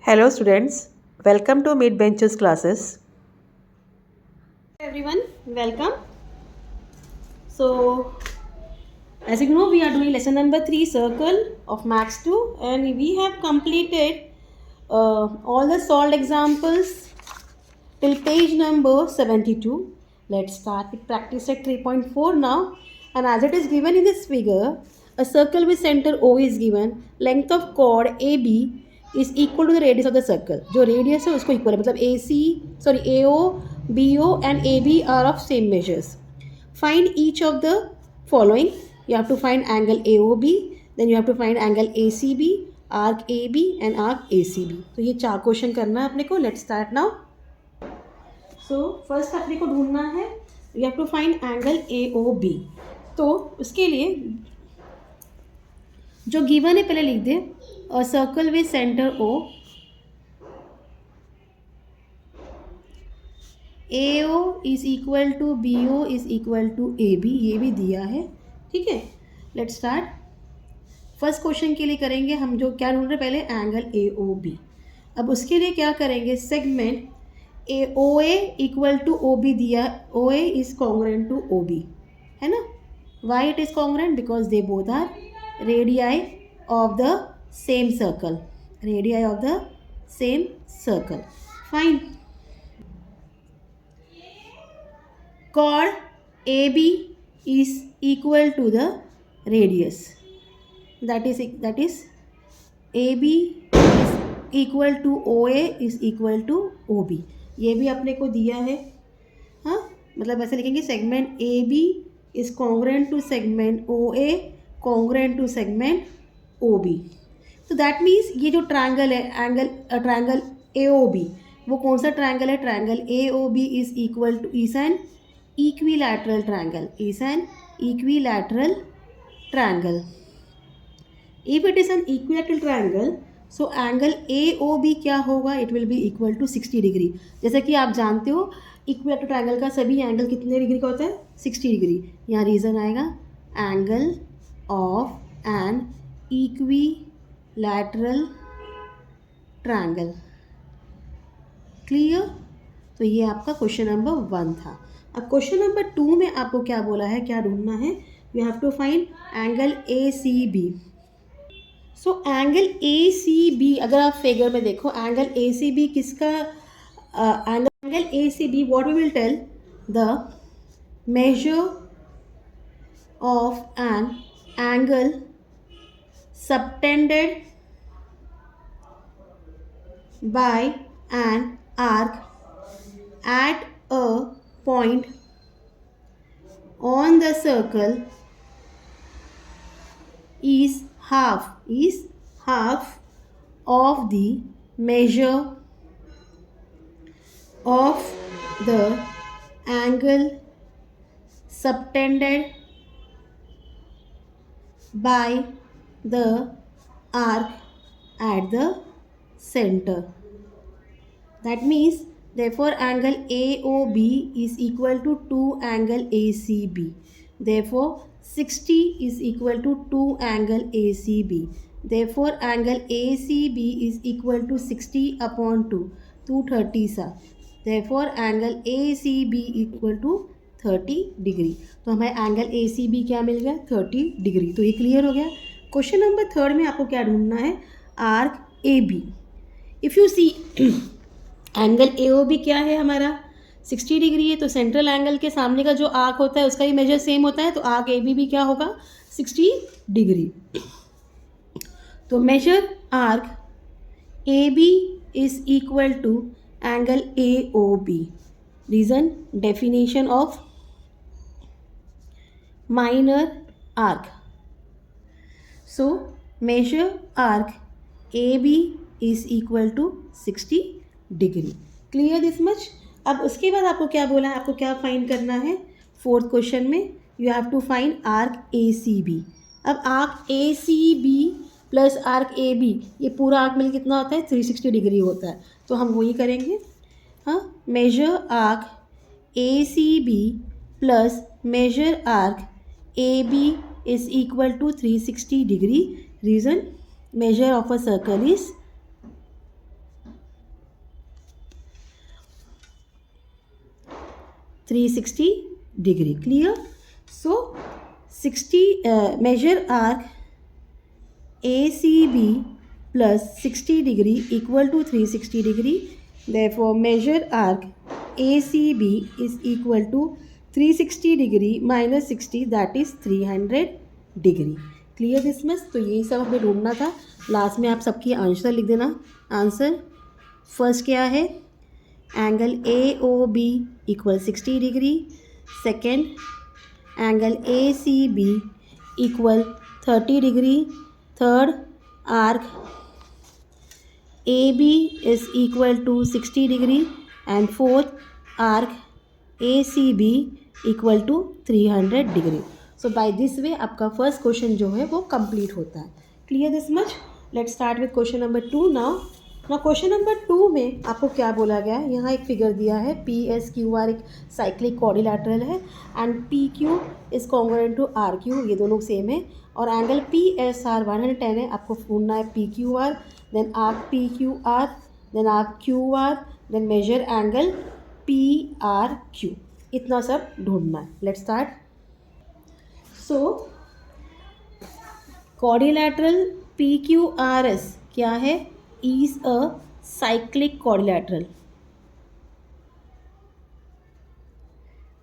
Hello students, welcome to Mid Benches classes. Everyone, welcome. So, as you know, we are doing lesson number 3, Circle of Max 2, and we have completed all the solved examples till page number 72. Let's start with practice at 3.4 now. And as it is given in this figure, a circle with center O is given, length of chord AB is equal to the radius of the circle. जो radius है उसको equal है, मतलब AO, BO and AB are of same measures. Find each of the following. You have to find angle AOB, then you have to find angle ACB, arc AB and arc ACB. तो ये 4 question करना है अपने को. Let's start now. So first अपने को ढूंढना है, you have to find angle A O B. तो उसके लिए जो गिवन है पहले लिख दे, a circle with centre O, A O is equal to B O is equal to A B, ये भी दिया है. ठीक है, लेट्स स्टार्ट. फर्स्ट क्वेश्चन के लिए करेंगे हम जो क्या ढूंढ रहे पहले, एंगल ए ओ बी. अब उसके लिए क्या करेंगे, segment O A equal to O B दिया, O A is congruent to O B, है ना. Why it is congruent, because they both are radii of the same circle, radii of the same circle. Fine. chord AB is equal to the radius, that is AB is equal to OA is equal to OB. ये भी अपने को दिया है. हाँ, मतलब ऐसे लिखेंगे, segment AB is congruent to segment OA congruent to segment OB. तो दैट मीन्स ये जो ट्रायंगल है, ट्रायंगल AOB, वो कौन सा ट्रायंगल है, triangle AOB is equal to is an equilateral triangle, is an equilateral triangle. If it is an equilateral triangle, so angle A O B क्या होगा, it will be equal to 60 degree. जैसा कि आप जानते हो equilateral triangle का सभी angle कितने डिग्री का होता है, 60 डिग्री. यहाँ रीज़न आएगा angle of an equilateral triangle. Clear. तो ये आपका क्वेश्चन नंबर 1 था. अब क्वेश्चन नंबर 2 में आपको क्या बोला है, क्या ढूंढना है, you have to find angle A C B. So angle A C B, अगर आप फिगर में देखो एंगल ए सी बी किसका, angle A C B, what we will tell, the measure of an angle subtended by an arc at a point on the circle is half of the measure of the angle subtended by the arc at the center. That means therefore angle AOB is equal to 2 angle ACB. Therefore 60 is equal to 2 angle ACB. Therefore angle ACB is equal to 60 upon 2, 230 सा. Therefore angle ACB equal to 30 degree. तो हमें angle ACB क्या मिल गया, 30 degree. तो ये clear हो गया. Question number 3 में आपको क्या ढूंढना है, arc AB. If you see angle A O B क्या है हमारा, 60 डिग्री है. तो सेंट्रल एंगल के सामने का जो आर्क होता है उसका ही मेजर सेम होता है, तो आर्क ए बी भी क्या होगा, 60 डिग्री. तो measure arc A B is equal to angle A O B. Reason, definition of minor arc. So measure arc A B is equal to 60 degree. Clear this much. अब उसके बाद आपको क्या बोला है, आपको क्या फाइंड करना है, 4th क्वेश्चन में you have to find arc A C B. अब arc A C B plus arc A B, ये पूरा आर्क मिल कितना होता है, 360 डिग्री होता है. तो हम वही करेंगे. हाँ, measure arc A C B plus major arc A B is equal to 360 degree. Reason, measure of a circle is 360 degree. Clear? So 60 measure arc ACB plus 60 degree equal to 360 degree. Therefore measure arc ACB is equal to 360 degree minus 60, that is 300 degree. Clear this much? तो यही सब हमें ढूंढना था. Last में आप सबकी answer लिख देना. आंसर फर्स्ट क्या है? Angle AOB equal 60 degree. Second, angle ACB equal 30 degree. Third, arc AB is equal to 60 degree. And fourth, arc ACB equal to 300 degree. So by this way आपका first question जो है वो complete होता है. Clear this much? Let's start with question number 2 now. Question number 2 में आपको क्या बोला गया है? यहाँ एक फिगर दिया है. PSQR एक साइक्लिक क्वाड्रिलैटरल है and PQ is congruent to RQ. ये दोनों सेम है. और एंगल PSR 110 है. आपको ढूंढना है PQR, then arc PQR, then arc QR, then measure angle PRQ. इतना सब ढूंढना है. Let's start. So quadrilateral PQRS क्या है? Is a cyclic quadrilateral.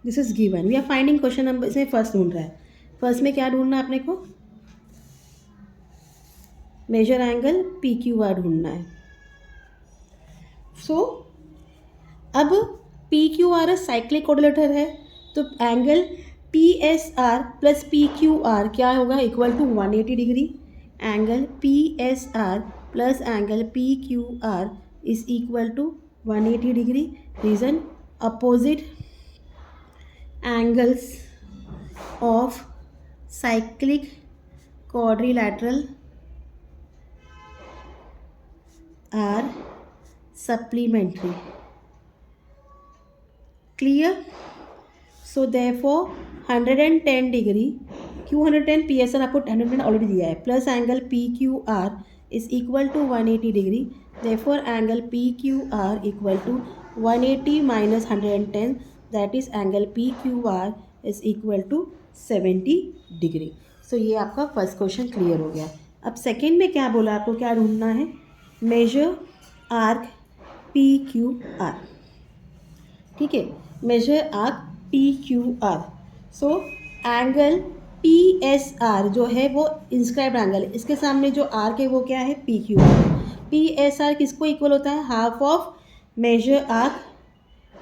This is given. We are finding question number. इसमें फर्स्ट ढूंढ रहा है. फर्स्ट में क्या ढूंढना है अपने को? मेजर एंगल PQR ढूंढना है. सो अब PQR साइक्लिक क्वाड्रिलैटरल है तो एंगल PSR प्लस PQR क्या होगा? Equal to 180 degree. Angle PSR plus angle PQR is equal to 180 degree. Reason, opposite angles of cyclic quadrilateral are supplementary. Clear? So therefore 110 degree. क्यों 110? PSR आपको 110 already दिया है. Plus angle PQR is equal to 180 degree. therefore angle PQR equal to 180 minus 110, that is angle PQR is equal to 70 degree. So ये आपका first question clear हो गया. अब second में क्या बोला? आपको क्या ढूंढना है? Major arc PQR. ठीक है, major arc PQR. So angle PSR जो है वो इंस्क्राइब्ड एंगल है. इसके सामने जो आर्क है वो क्या है? PQR. PSR किसको इक्वल होता है? Half of measure arc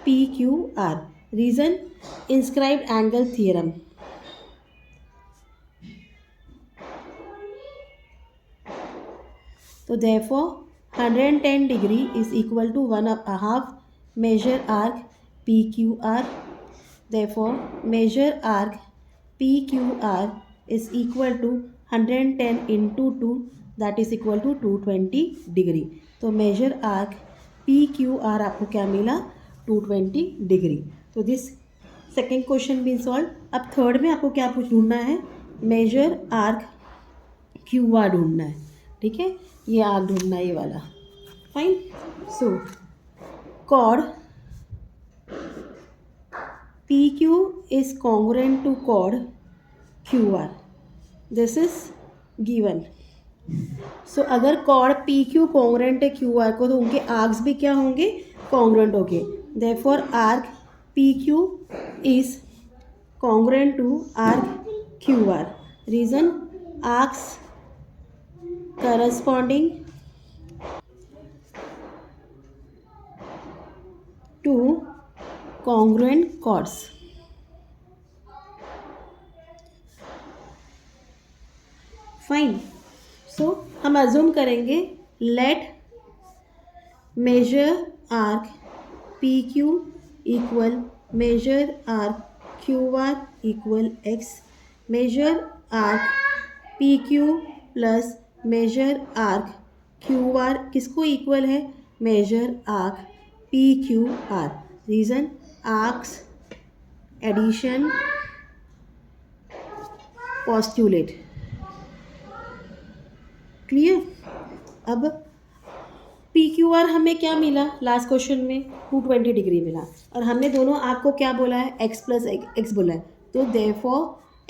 PQR. Reason, inscribed angle theorem. तो therefore 110 degree is equal to 1/2 measure arc PQR. Therefore measure arc PQR is equal to 110 into 2, that is equal to 220 degree. तो measure arc PQR आपको क्या मिला? 220 degree. तो this second question भी solve. अब third में आपको क्या कुछ ढूंढना है? मेजर आर्क QR ढूंढना है. ठीक है, ये आर्क ढूंढना है, ये वाला. Fine. So chord PQ is congruent to chord QR. This is given. सो अगर chord PQ congruent है QR को तो उनके आर्क्स भी क्या होंगे? congruent होंगे. therefore arc PQ is congruent to arc QR. reason, arcs corresponding to congruent chords. Fine. So हम अज्यूम करेंगे let major arc PQ equal major arc QR equal X. Major arc PQ plus major arc QR किसको equal है? Major arc PQR. Reason, arcs addition postulate. Clear? अब P Q R हमें क्या मिला last question में 220 degree मिला, और हमने दोनों आर्क को क्या बोला है x प्लस एक्स बोला है, तो therefore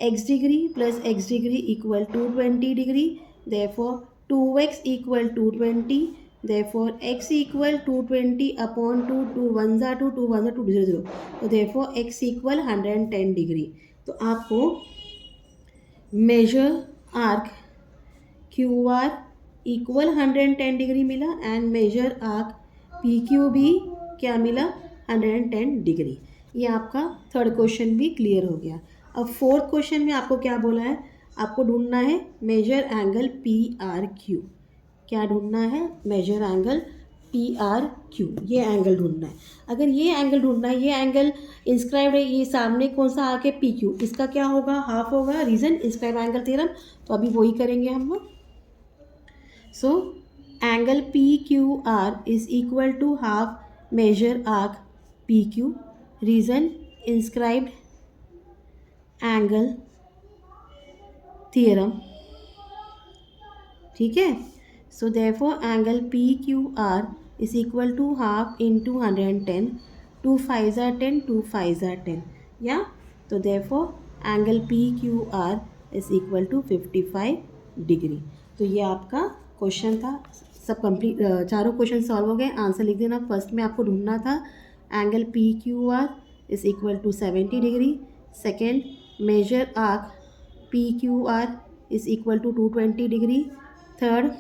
x degree plus x degree equal 220 degree, therefore 2x equal 220, therefore x equal 220 upon 2 1 ज़ा 2 2 1 ज़ा 2 0 0, तो देयरफॉर x इक्वल 110 डिग्री। तो आपको major arc Q R equal 110 degree मिला and major arc P Q भी क्या मिला 110 डिग्री। ये आपका थर्ड क्वेश्चन भी क्लियर हो गया। अब फोर्थ क्वेश्चन में आपको क्या बोला है, आपको ढूंढना है measure angle P R Q. क्या ढूंढना है, measure angle P R Q, ये एंगल ढूंढना है। अगर ये एंगल ढूंढना है, ये एंगल इंस्क्राइब्ड है, ये सामने कौन सा आके पी क्यू, इसका क्या होगा हाफ होगा, रीजन इंस्क्राइब एंगल थ्योरम, तो अभी वही करेंगे हम लोग। So angle PQR is equal to half measure arc PQ. Reason inscribed angle theorem. ठीक है, so therefore angle PQR is equal to half into 110. 2 5s are 10, 2 5s are 10. Yeah, so therefore angle PQR is equal to 55 degree. तो ये आपका question था, सब complete, चारों question solve हो गए। आंसर लिख देना। फर्स्ट में आपको ढूंढना था angle P Q R is equal to 70 degree, second measure arc P Q R is equal to 220 degree, third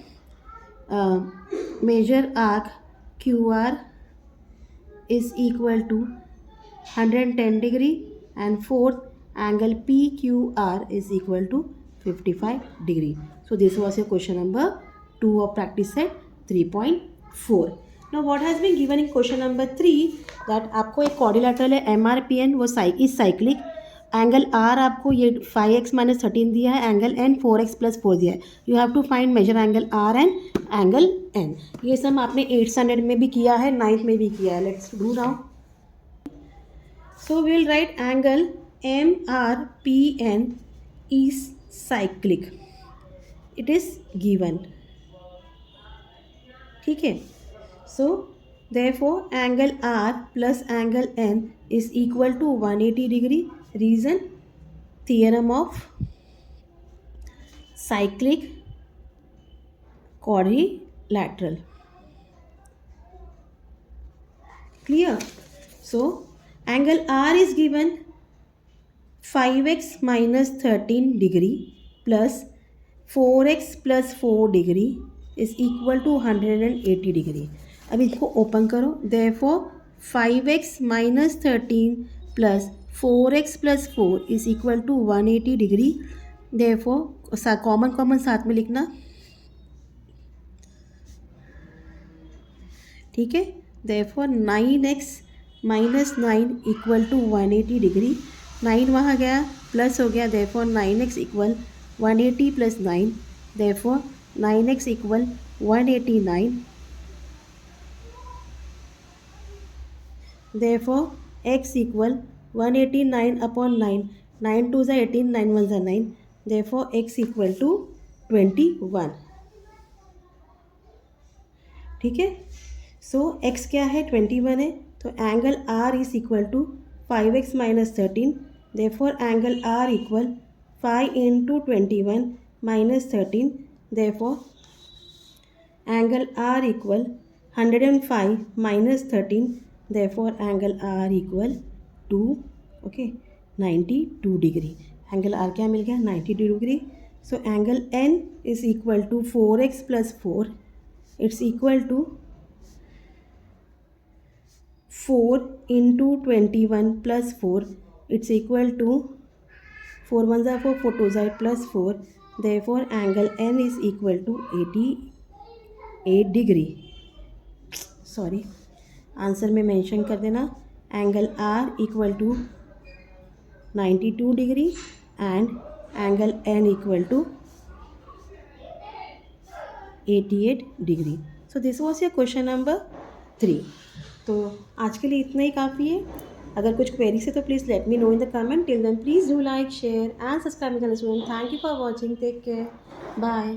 measure arc Q R is equal to 110 degree, and fourth angle P Q R is equal to 55 degree. So this was your question number 2 of practice set 3.4. Now what has been given in question number 3, that आपको एक quadrilateral है MRPN, वो इस cyclic, angle R आपको ये 5x minus 13 दिया है, angle N 4x plus 4 दिया है। You have to find measure angle R and angle N। ये सब आपने 8th स्टैंडर्ड में भी किया है, 9th में भी किया है। Let's do now. So we will write angle MRPN is cyclic, it is given, ठीक है। सो therefore angle R plus angle N is equal to 180 degree. Reason theorem of cyclic quadrilateral, clear? So angle R is given 5x minus 13 degree plus 4x plus 4 degree is equal to 180 degree. अब इसको open करो, therefore 5x minus 13 plus 4x plus 4 is equal to 180 degree. Therefore common common साथ में लिखना, ठीक है। Therefore 9x minus 9 equal to 180 degree, 9 वहाँ गया प्लस हो गया, therefore 9x equal 180 plus 9, therefore 9x equal 189, therefore x equal 189 upon 9, 9 2 ज़ा 18, 9 1 ज़ा 9, देयरफॉर x इक्वल टू 21, ठीक है। सो x क्या है 21 है, तो angle R is equal to 5x minus 13, therefore angle R equal 5 into 21 minus 13, therefore angle R equal 105 minus 13, therefore angle R equal 2, okay, 92 degree. Angle R क्या मिल गया 92 degree. So angle N is equal to 4x plus 4, it's equal to 4 into 21 plus 4, it's equal to 4 1 ज़ा 4, 4 2 ज़ा 8 plus 4, therefore angle N is equal to 88 degree. Sorry, answer में mention कर देना angle R equal to 92 degree and angle N equal to 88 degree. So this was your question number 3। तो आज के लिए इतना ही काफ़ी है। अगर कुछ क्वेरीज है तो please let me know in the comment. Till then please do like, share and subscribe my channel. Thank you for watching, take care, bye.